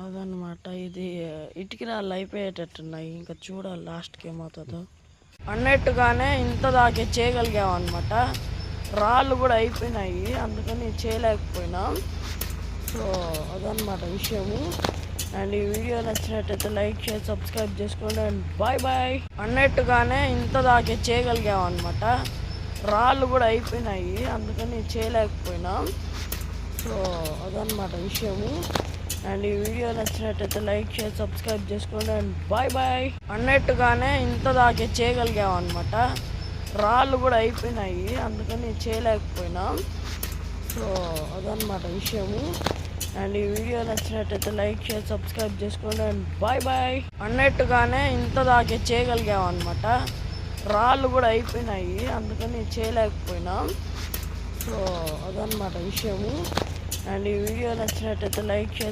అదనమాట. ఇది ఇటుకి రాళ్ళు అయిపోయేటట్టున్నాయి. ఇంకా చూడాలి లాస్ట్కి ఏమవుతుందో. అన్నట్టుగానే ఇంత దాకే చేయగలిగామన్నమాట. రాళ్ళు కూడా అయిపోయినాయి, అందుకని చేయలేకపోయినాం. సో అదనమాట విషయము. అండ్ ఈ వీడియో నచ్చినట్టయితే లైక్ షేర్ సబ్స్క్రైబ్ చేసుకోండి. And bye bye. అన్నట్టుగానే ఇంత దాకే చేయగలిగామన్నమాట. రాళ్ళు కూడా అయిపోయినాయి, అందుకని చేయలేకపోయినాం. సో అదనమాట విషయము. అండ్ ఈ వీడియో నచ్చినట్టయితే లైక్ షేర్ సబ్స్క్రైబ్ చేసుకోండి. And bye bye. అన్నట్టుగానే ఇంత దాకే చేయగలిగామన్నమాట. రాళ్ళు కూడా అయిపోయినాయి, అందుకని చేయలేకపోయినాం. సో అదనమాట విషయము. అండ్ ఈ వీడియో నచ్చినట్టయితే లైక్ షేర్ సబ్స్క్రైబ్ చేసుకోండి. And bye bye. అన్నట్టుగానే ఇంత దాకే చేయగలిగామన్నమాట. రాళ్ళు కూడా అయిపోయినాయి, అందుకని చేయలేకపోయినాం. సో అదనమాట విషయము. అండ్ ఈ వీడియో నచ్చినట్టయితే లైక్ షేర్